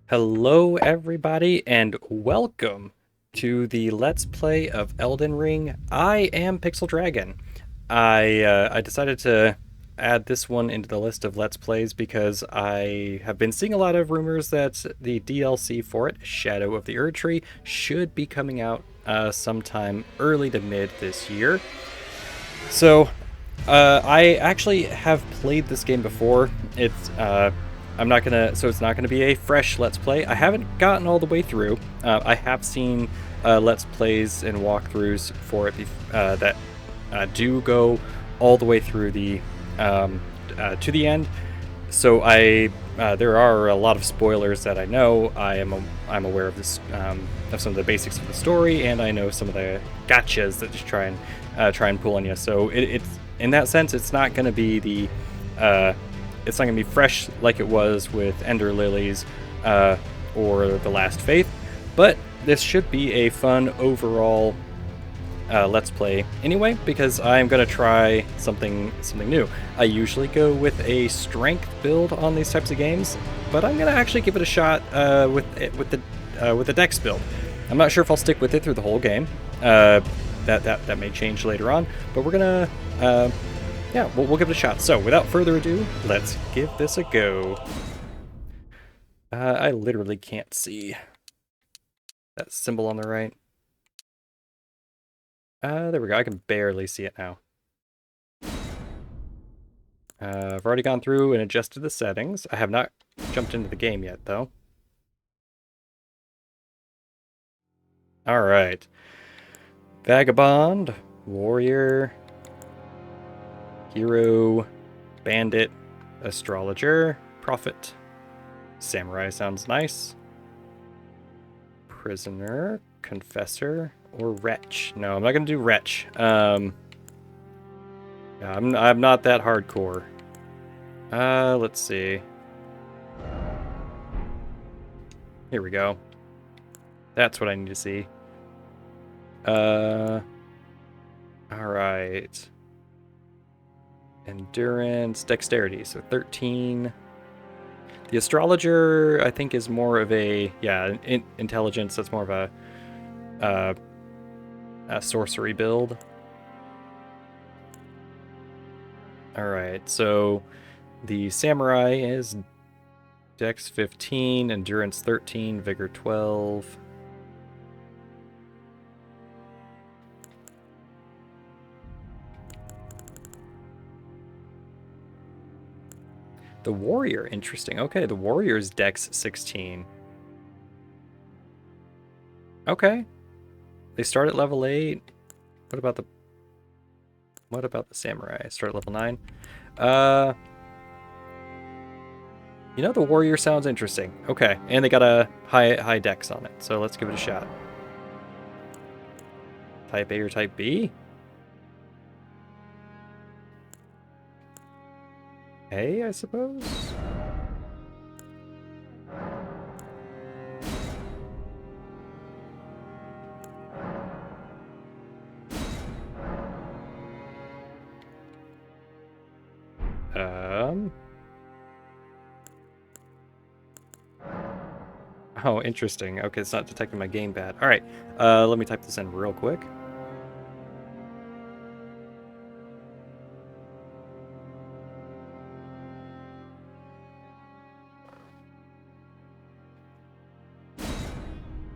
Hello, everybody, and welcome to the Let's Play of Elden Ring. I am Pixel Dragon. I decided to add this one into the list of Let's Plays because I have been seeing a lot of rumors that the DLC for it, Shadow of the Erdtree, should be coming out sometime early to mid this year. So, I actually have played this game before. It's not gonna be a fresh Let's Play. I haven't gotten all the way through. I have seen Let's Plays and walkthroughs for it that do go all the way through to the end. So there are a lot of spoilers that I know. I'm aware of this of some of the basics of the story, and I know some of the gotchas that just try and pull on you. So it's in that sense, it's not going to be it's not going to be fresh like it was with Ender Lilies or The Last Faith, but this should be a fun overall Let's Play anyway, because I'm going to try something new. I usually go with a strength build on these types of games, but I'm going to actually give it a shot with the Dex build. I'm not sure if I'll stick with it through the whole game. That may change later on, but we're gonna yeah, we'll give it a shot. So without further ado, let's give this a go. I literally can't see that symbol on the right. There we go. I can barely see it now. I've already gone through and adjusted the settings. I have not jumped into the game yet, though. All right. Vagabond, warrior, hero, bandit, astrologer, prophet. Samurai sounds nice. Prisoner, confessor, or wretch. No, I'm not gonna do wretch. Yeah, I'm not that hardcore. Let's see. Here we go. That's what I need to see. All right. Endurance, dexterity, so 13. The astrologer, I think, is more of a intelligence. That's more of a sorcery build. All right, so the samurai is dex 15, endurance 13, vigor 12. The warrior, interesting. Okay, the warrior's dex 16. Okay. They start at level 8. What about the samurai? Start at level 9. The warrior sounds interesting. Okay, and they got a high dex on it, so let's give it a shot. Type A or Type B? A, I suppose? Oh, interesting. Okay, it's not detecting my gamepad. All right, let me type this in real quick.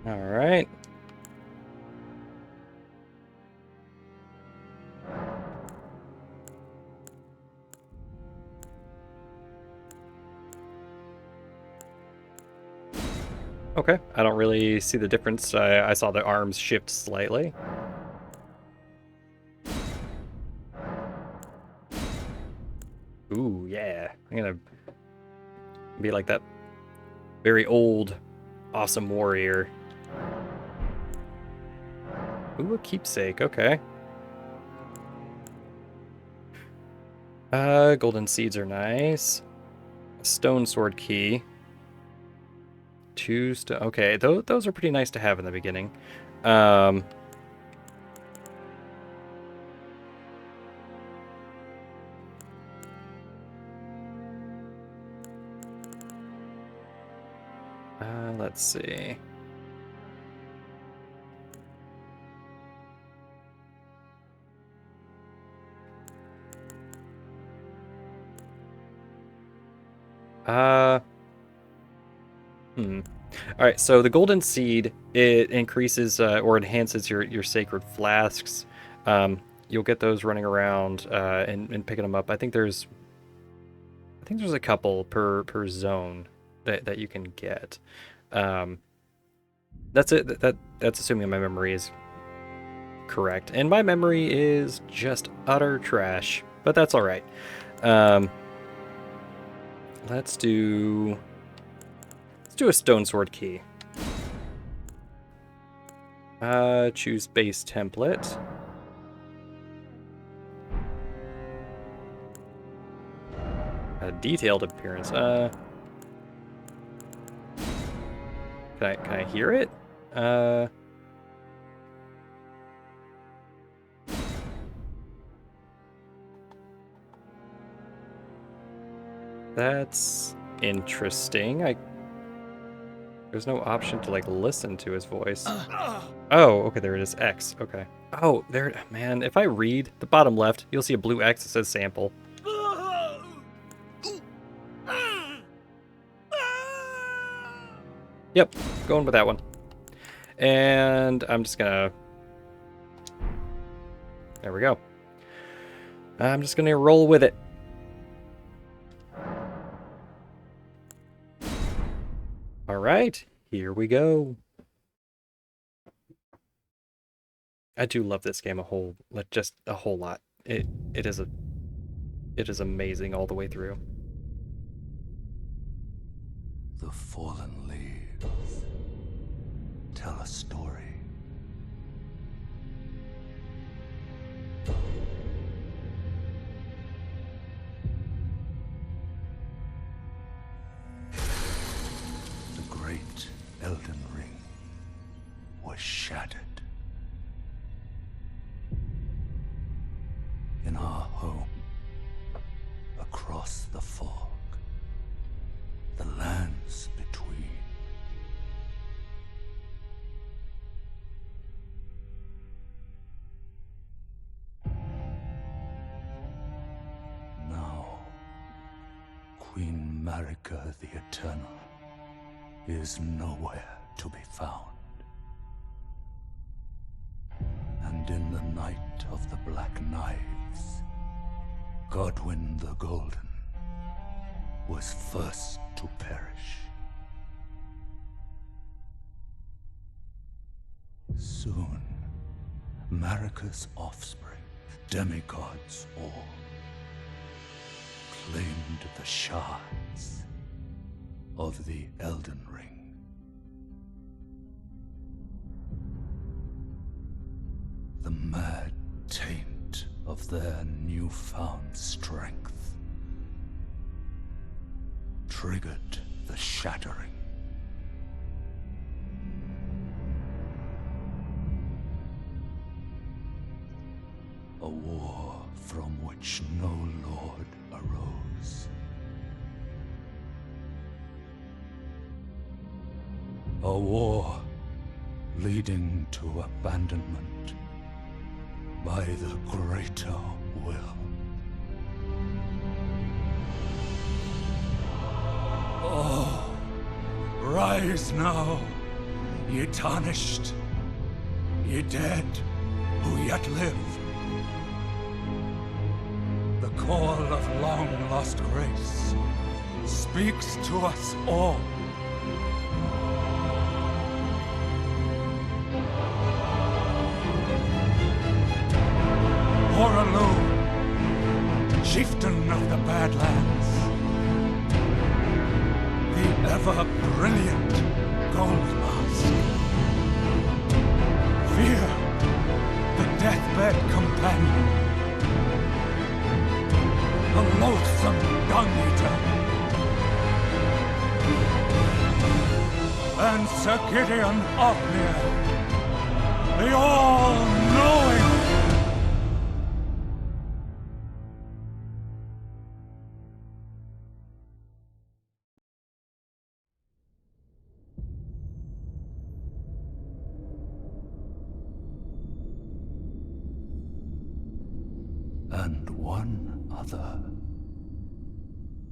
All right. Okay, I don't really see the difference. I saw the arms shift slightly. Ooh, yeah. I'm gonna be like that very old, awesome warrior. Ooh, a keepsake. Okay. Golden seeds are nice. Stone sword key. Okay, those are pretty nice to have in the beginning. Let's see. All right, so the golden seed, it increases or enhances your sacred flasks. You'll get those running around and picking them up. I think there's a couple per zone that you can get. That's it. That's assuming my memory is correct, and my memory is just utter trash, but that's all right. Let's do a stone sword key. Choose base template. A detailed appearance. Can I hear it? That's interesting. There's no option to like listen to his voice. Oh, okay, there it is. X. Okay. Oh, there, man. If I read the bottom left, you'll see a blue X that says sample. Yep, going with that one. And I'm just gonna... There we go. I'm just gonna roll with it. All right, here we go. I do love this game just a whole lot. It is amazing all the way through. The fallen leaves tell a story. The great Elden Ring was shattered. In our home, across the fog, the lands between. Now, Queen Marika the Eternal is nowhere to be found. And in the night of the Black Knives, Godwyn the Golden was first to perish. Soon, Marika's offspring, demigods all, claimed the shards of the Elden Ring. The mad taint of their newfound strength triggered the shattering. A war from which no lord arose. A war leading to abandonment by the greater will. Oh, rise now, ye tarnished, ye dead who yet live. The call of long-lost grace speaks to us all. Oralu, chieftain of the Badlands, the ever-brilliant Gold Mask. Fear, the deathbed companion, the loathsome dung-eater, and Sir Gideon Ofnir, the all-knowing. one other,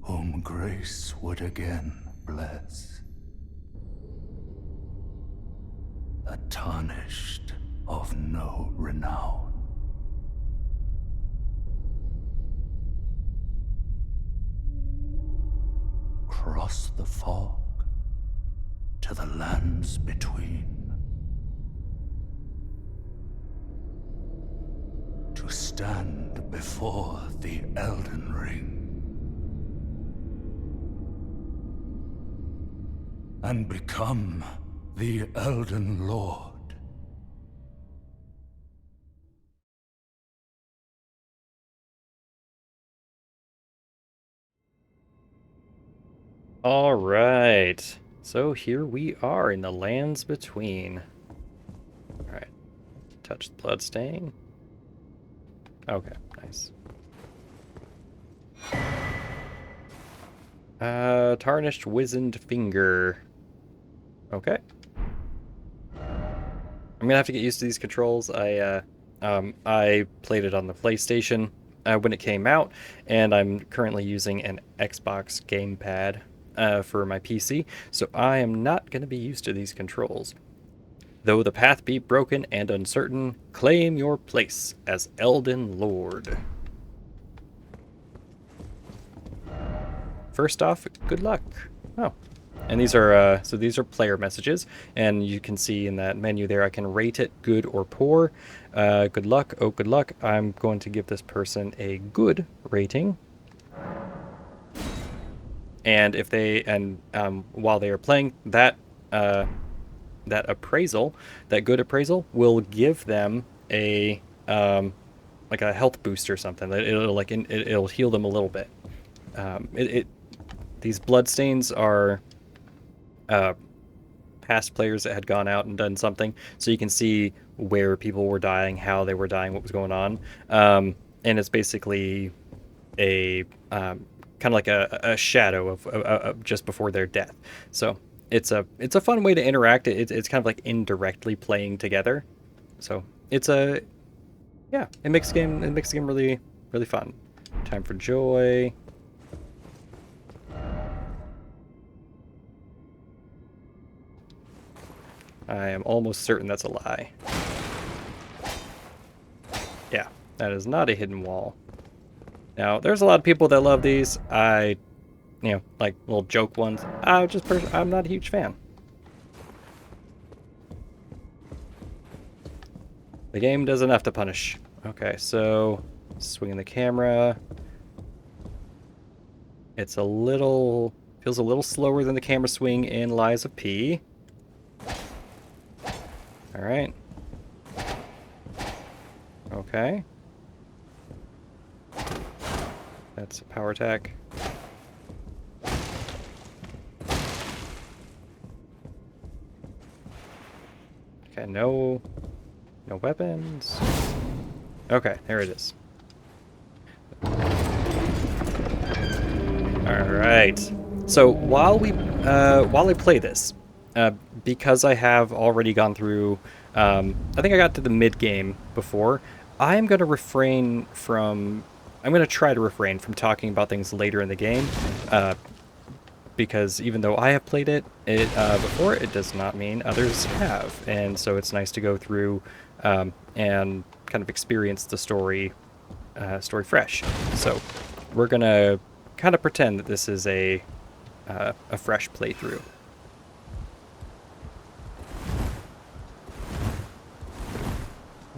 whom grace would again bless. A tarnished of no renown. Cross the fog to the lands between, to stand before the Elden Ring and become the Elden Lord. All right. So here we are in the lands between. All right. Touch the bloodstain. Okay, nice. Tarnished wizened finger. Okay. I'm gonna have to get used to these controls. I played it on the PlayStation when it came out, and I'm currently using an Xbox gamepad for my PC, so I am not gonna be used to these controls. Though the path be broken and uncertain, claim your place as Elden Lord. First off, good luck. Oh, and these are player messages, and you can see in that menu there I can rate it good or poor. Good luck. Oh, good luck. I'm going to give this person a good rating. And if they while they are playing that that appraisal, that good appraisal will give them a like a health boost or something. It'll heal them a little bit. These bloodstains are past players that had gone out and done something, so you can see where people were dying, how they were dying, what was going on, and it's basically a kind of like a shadow of just before their death. So it's a fun way to interact. It's kind of like indirectly playing together. So it's a yeah, it makes the game really really fun. Time for joy. I am almost certain that's a lie. Yeah, that is not a hidden wall. Now, there's a lot of people that love these. Like little joke ones. I'm not a huge fan. The game does enough to punish. Okay, so swinging the camera. Feels a little slower than the camera swing in Lies of P. All right. Okay. That's a power attack. Okay, no weapons. Okay, there it is. All right. So while I play this, because I have already gone through, I think I got to the mid game before. I'm going to try to refrain from talking about things later in the game, because even though I have played it before, it does not mean others have, and so it's nice to go through and kind of experience the story fresh. So we're gonna kind of pretend that this is a fresh playthrough.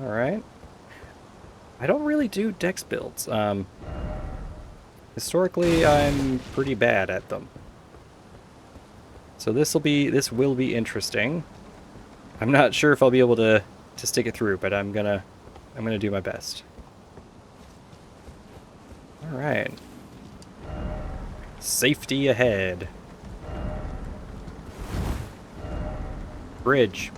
All right. I don't really do dex builds. Historically, I'm pretty bad at them. So this will be interesting. I'm not sure if I'll be able to stick it through, but I'm gonna do my best. All right. Safety ahead. Bridge.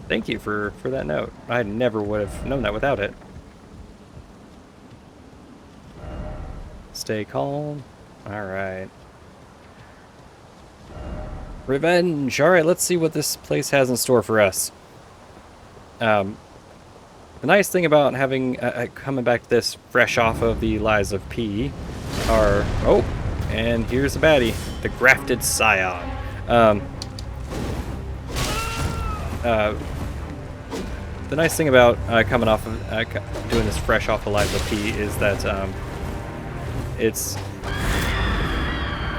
Thank you for that note. I never would have known that without it. Stay calm. All right. Revenge. All right, let's see what this place has in store for us. The nice thing about having coming back to this fresh off of the Lies of P are and here's the baddie, the grafted scion. The nice thing about coming off of doing this fresh off the Lies of P is that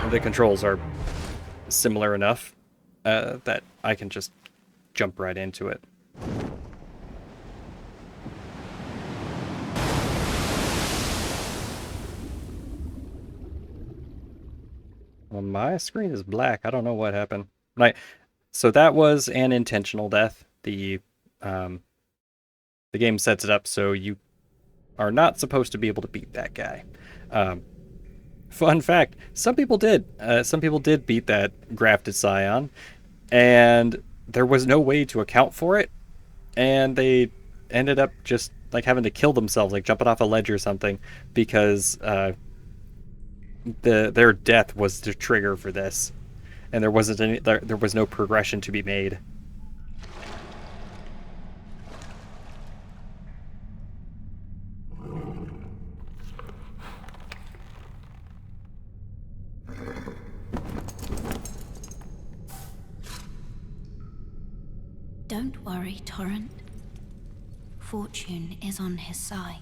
the controls are similar enough that I can just jump right into it. Well, my screen is black. I don't know what happened. So that was an intentional death. The game sets it up so you are not supposed to be able to beat that guy. Fun fact: some people did. Some people did beat that grafted scion, and there was no way to account for it, and they ended up just like having to kill themselves, like jumping off a ledge or something, because their death was the trigger for this, and there was no progression to be made. Don't worry, Torrent. Fortune is on his side.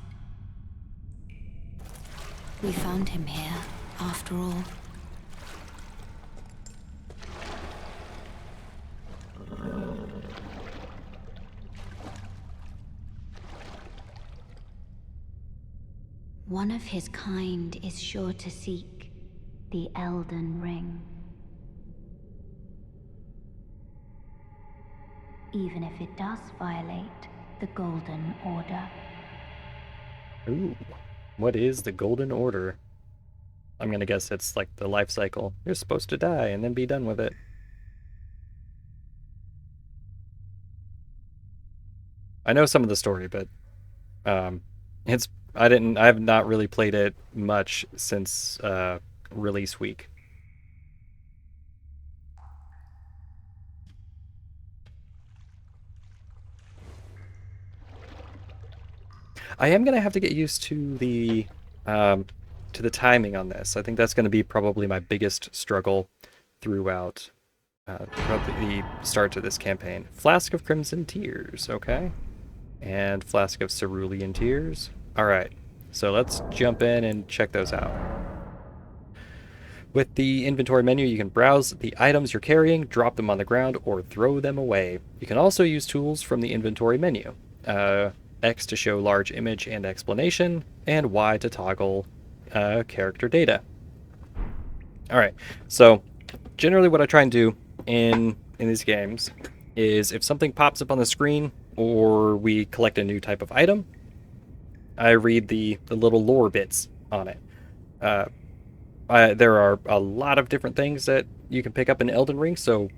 We found him here, after all. One of his kind is sure to seek the Elden Ring. Even if it does violate the Golden Order. Ooh, what is the Golden Order? I'm gonna guess it's like the life cycle. You're supposed to die and then be done with it. I know some of the story, but I have not really played it much since release week. I am gonna have to get used to the timing on this. I think that's going to be probably my biggest struggle throughout the start to this campaign. Flask of Crimson Tears, okay, and Flask of Cerulean Tears. All right, so let's jump in and check those out. With the inventory menu, you can browse the items you're carrying, drop them on the ground, or throw them away. You can also use tools from the inventory menu. X to show large image and explanation, and Y to toggle character data. All right, so generally what I try and do in these games is if something pops up on the screen or we collect a new type of item, I read the little lore bits on it. There are a lot of different things that you can pick up in Elden Ring, so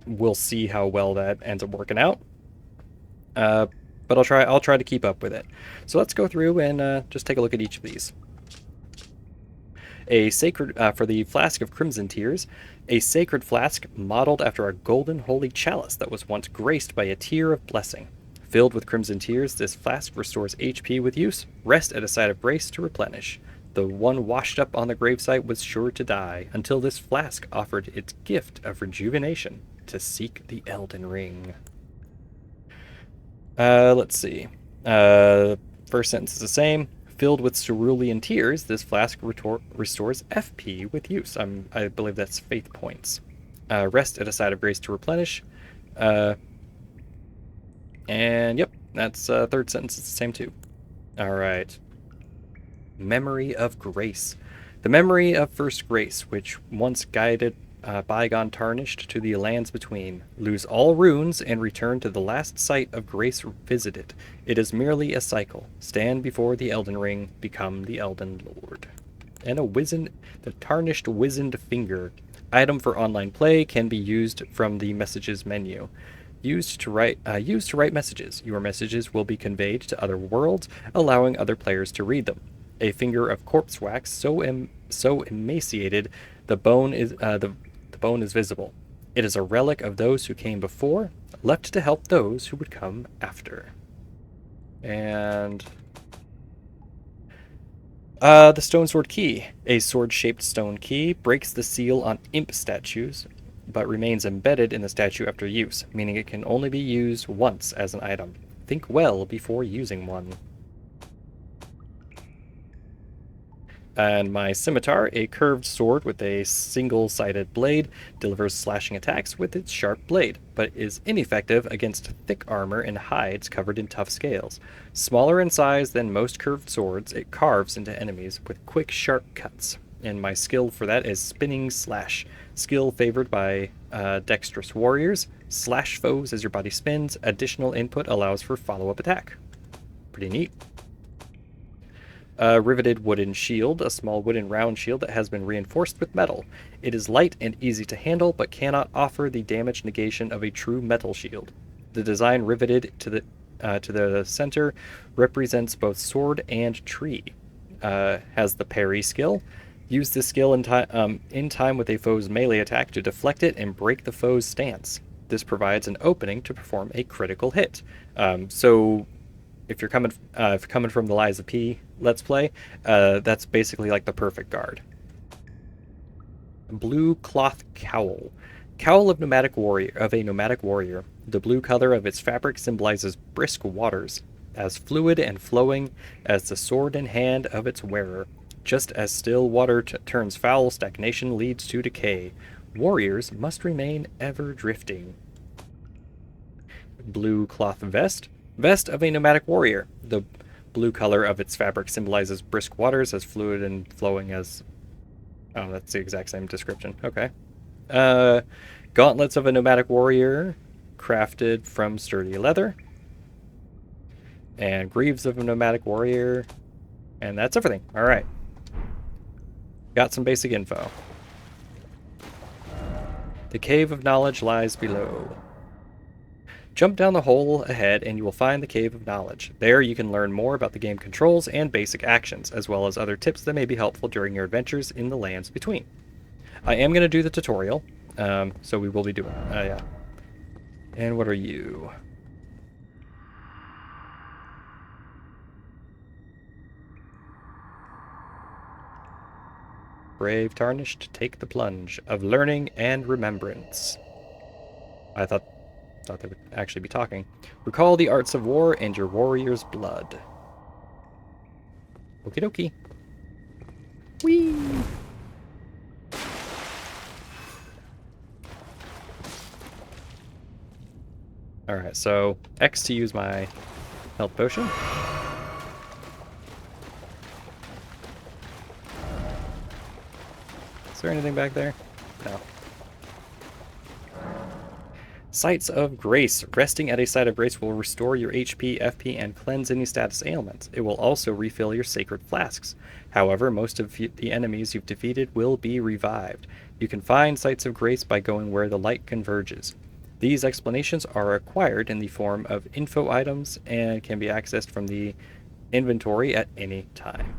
we'll see how well that ends up working out. But I'll try to keep up with it. So let's go through and just take a look at each of these. A sacred for the Flask of Crimson Tears, a sacred flask modeled after a golden holy chalice that was once graced by a tear of blessing. Filled with crimson tears, this flask restores HP with use. Rest at a site of grace to replenish. The one washed up on the gravesite was sure to die until this flask offered its gift of rejuvenation to seek the Elden Ring. Let's see. First sentence is the same. Filled with cerulean tears, this flask restores FP with use. I believe that's faith points. Rest at a site of grace to replenish. And yep, that's third sentence is the same too. All right. Memory of Grace. The memory of first grace, which once guided bygone Tarnished to the lands between. Lose all runes and return to the last site of grace visited. It is merely a cycle. Stand before the Elden Ring, become the Elden Lord. And the Tarnished Wizened Finger. Item for online play, can be used from the messages menu. Used to write messages. Your messages will be conveyed to other worlds, allowing other players to read them. A finger of corpse wax, so emaciated, the bone is visible. It is a relic of those who came before, left to help those who would come after. And the Stone Sword Key. A sword-shaped stone key breaks the seal on imp statues, but remains embedded in the statue after use, meaning it can only be used once as an item. Think well before using one. And my scimitar, a curved sword with a single-sided blade, delivers slashing attacks with its sharp blade, but is ineffective against thick armor and hides covered in tough scales. Smaller in size than most curved swords, it carves into enemies with quick, sharp cuts. And my skill for that is Spinning Slash, skill favored by dexterous warriors. Slash foes as your body spins. Additional input allows for follow-up attack. Pretty neat. A riveted wooden shield, a small wooden round shield that has been reinforced with metal. It is light and easy to handle, but cannot offer the damage negation of a true metal shield. The design riveted to the center represents both sword and tree. Has the parry skill. Use this skill in time with a foe's melee attack to deflect it and break the foe's stance. This provides an opening to perform a critical hit. So if you're coming from the Lies of P Let's Play, that's basically like the perfect guard. Blue Cloth Cowl. Cowl of a nomadic warrior. The blue color of its fabric symbolizes brisk waters, as fluid and flowing as the sword in hand of its wearer. Just as still water turns foul, stagnation leads to decay. Warriors must remain ever drifting. Blue Cloth Vest. Vest of a nomadic warrior. The blue color of its fabric symbolizes brisk waters, as fluid and flowing as... Oh, that's the exact same description. Okay. Gauntlets of a nomadic warrior, crafted from sturdy leather. And greaves of a nomadic warrior. And that's everything. All right. Got some basic info. The Cave of Knowledge lies below. Jump down the hole ahead and you will find the Cave of Knowledge. There you can learn more about the game controls and basic actions, as well as other tips that may be helpful during your adventures in the lands between. I am going to do the tutorial, so we will be doing yeah. And what are you? Brave Tarnished, take the plunge of learning and remembrance. I thought they would actually be talking. Recall the arts of war and your warrior's blood. Okie dokie. Whee! Alright, so X to use my health potion. Is there anything back there? No. Sites of Grace. Resting at a site of grace will restore your HP, FP, and cleanse any status ailments. It will also refill your sacred flasks. However, most of the enemies you've defeated will be revived. You can find sites of grace by going where the light converges. These explanations are acquired in the form of info items and can be accessed from the inventory at any time.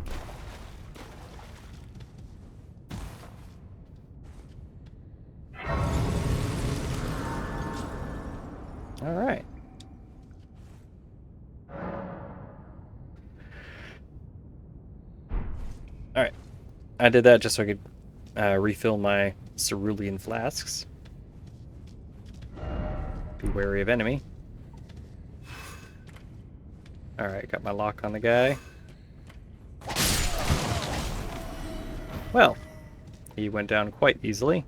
All right. All right. I did that just so I could refill my cerulean flasks. Be wary of enemy. All right, got my lock on the guy. Well, he went down quite easily.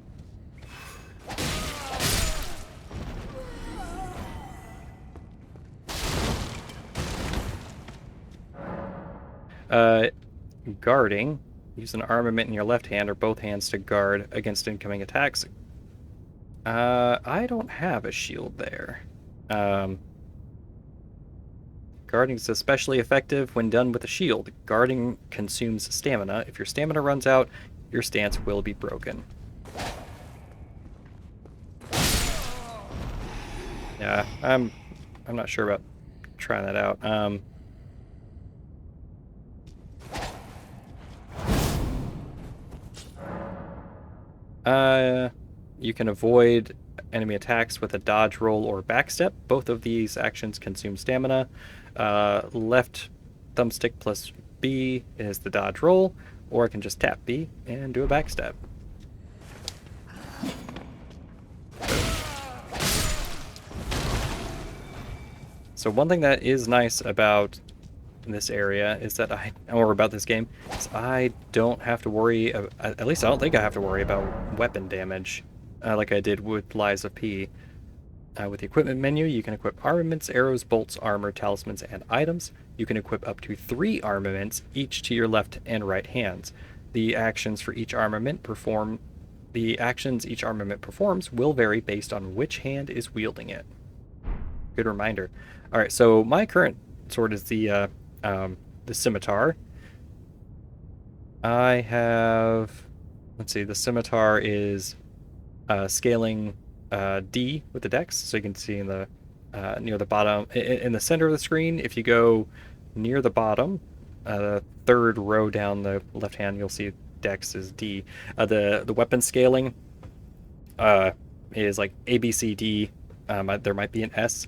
Guarding. Use an armament in your left hand or both hands to guard against incoming attacks. I don't have a shield there. Guarding is especially effective when done with a shield. Guarding consumes stamina. If your stamina runs out, your stance will be broken. Yeah, I'm not sure about trying that out. You can avoid enemy attacks with a dodge roll or backstep. Both of these actions consume stamina. Left thumbstick plus B is the dodge roll, or I can just tap B and do a backstep. So one thing that is nice about this area is that or about this game, is I don't have to worry, at least I don't think I have to worry about weapon damage, like I did with Lies of P. With the equipment menu, you can equip armaments, arrows, bolts, armor, talismans, and items. You can equip up to 3 armaments, each to your left and right hands. The actions each armament performs will vary based on which hand is wielding it. Good reminder. All right, so my current sword is the scimitar. I have, let's see, the scimitar is scaling D with the dex, so you can see in the near the bottom, in the center of the screen. If you go near the bottom, the third row down the left hand, you'll see dex is D. The weapon scaling is like A, B, C, D. There might be an S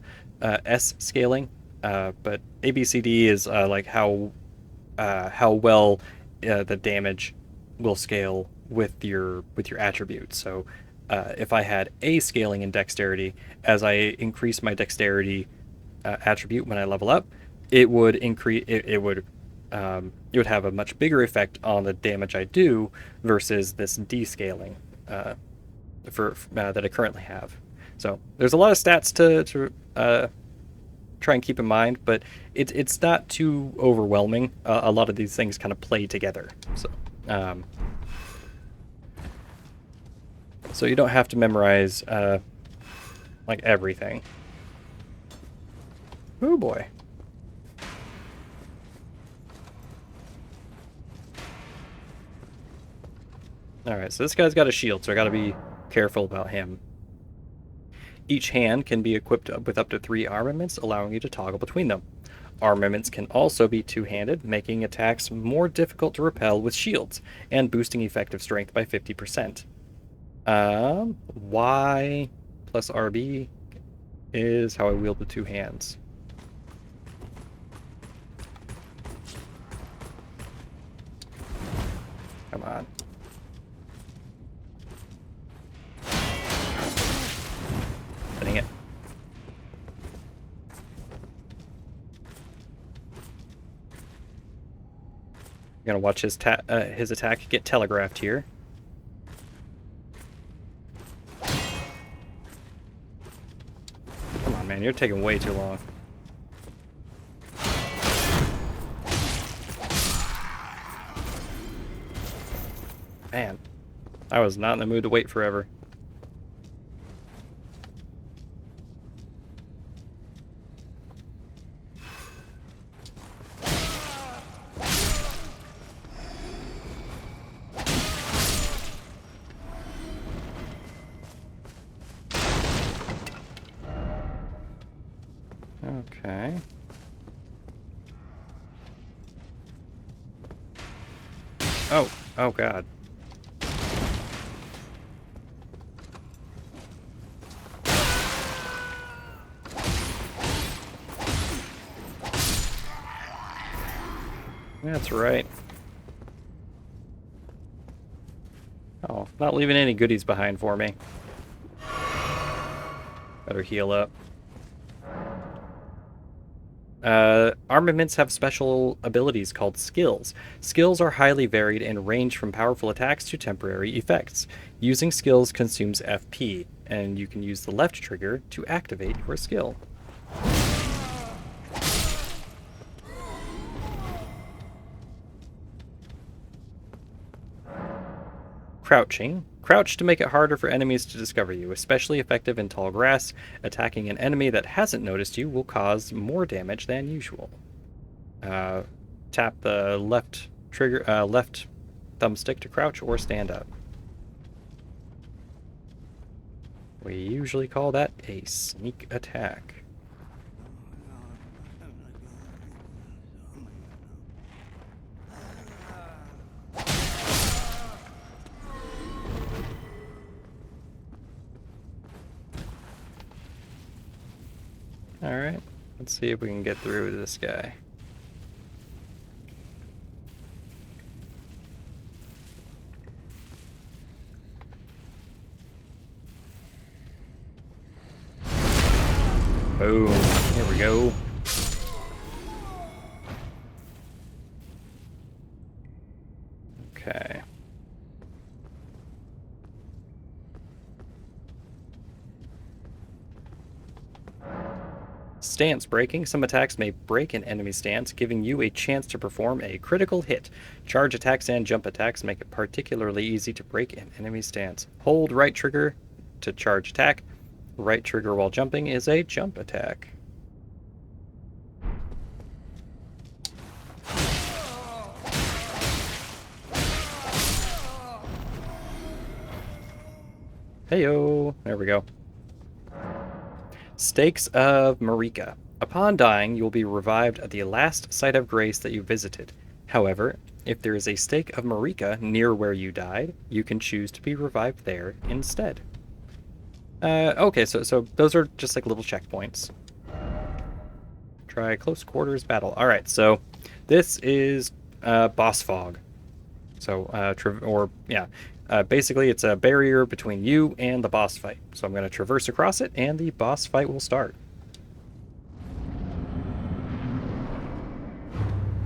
scaling, but A, B, C, D is like how well the damage will scale with your attributes. So if I had A scaling in dexterity, as I increase my dexterity attribute when I level up, it would increase. It would have a much bigger effect on the damage I do versus this D scaling that I currently have. So there's a lot of stats to try and keep in mind, but it's not too overwhelming. A lot of these things kind of play together. So you don't have to memorize like everything. Oh boy. Alright, so this guy's got a shield, so I gotta be careful about him. Each hand can be equipped with up to 3 armaments, allowing you to toggle between them. Armaments can also be two-handed, making attacks more difficult to repel with shields, and boosting effective strength by 50%. Y plus RB is how I wield the 2 hands. Come on. Dang it. I'm gonna watch his attack get telegraphed here. Come on, man, you're taking way too long. Man, I was not in the mood to wait forever. Okay. Oh God. That's right. Oh, not leaving any goodies behind for me. Better heal up. Armaments have special abilities called skills. Skills are highly varied and range from powerful attacks to temporary effects. Using skills consumes FP, and you can use the left trigger to activate your skill. Crouching. Crouch to make it harder for enemies to discover you, especially effective in tall grass. Attacking an enemy that hasn't noticed you will cause more damage than usual. Tap the left thumbstick to crouch or stand up. We usually call that a sneak attack. Alright, let's see if we can get through to this guy. Boom. Here we go. Okay. Stance breaking. Some attacks may break an enemy stance, giving you a chance to perform a critical hit. Charge attacks and jump attacks make it particularly easy to break an enemy stance. Hold right trigger to charge attack. Right trigger while jumping is a jump attack. Heyo, there we go. Stakes of Marika. Upon dying, you will be revived at the last site of grace that you visited. However, if there is a stake of Marika near where you died, you can choose to be revived there instead. Okay, so those are just like little checkpoints. Try close quarters battle. All right, so this is boss fog. So, basically it's a barrier between you and the boss fight. So I'm going to traverse across it, and the boss fight will start.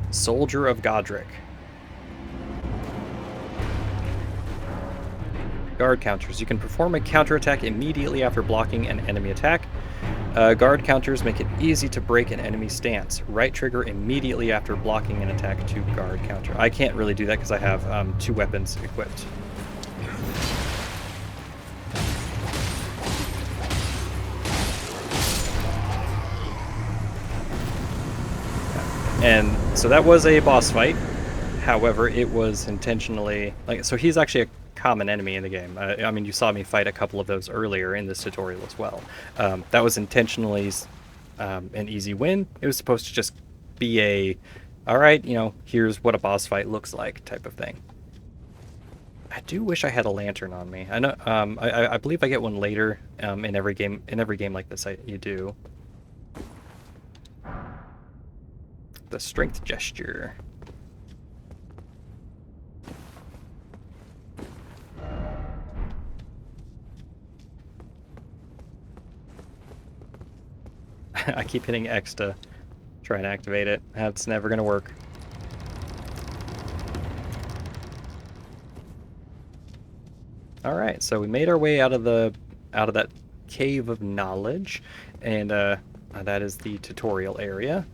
Soldier of Godric. Guard counters. You can perform a counterattack immediately after blocking an enemy attack. Guard counters make it easy to break an enemy stance. Right trigger immediately after blocking an attack to guard counter. I can't really do that because I have 2 weapons equipped. And so that was a boss fight. However, it was intentionally so he's actually a common enemy in the game. I mean, you saw me fight a couple of those earlier in this tutorial as well. That was intentionally an easy win. It was supposed to just be a, all right, here's what a boss fight looks like type of thing. I do wish I had a lantern on me. I know. I believe I get one later in every game. In every game like this, you do. The strength gesture. I keep hitting X to try and activate it. That's never going to work. All right, so we made our way out of that cave of knowledge, and that is the tutorial area.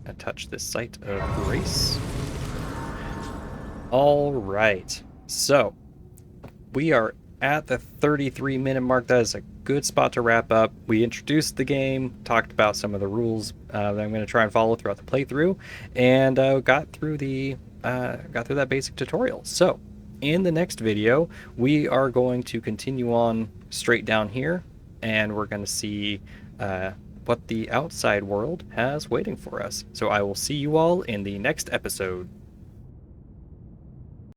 I touch this site of grace. All right, so we are at the 33-minute mark. That is a good spot to wrap up. We introduced the game, talked about some of the rules that I'm going to try and follow throughout the playthrough, and got through that basic tutorial. So in the next video, we are going to continue on straight down here, and we're going to see what the outside world has waiting for us. So I will see you all in the next episode.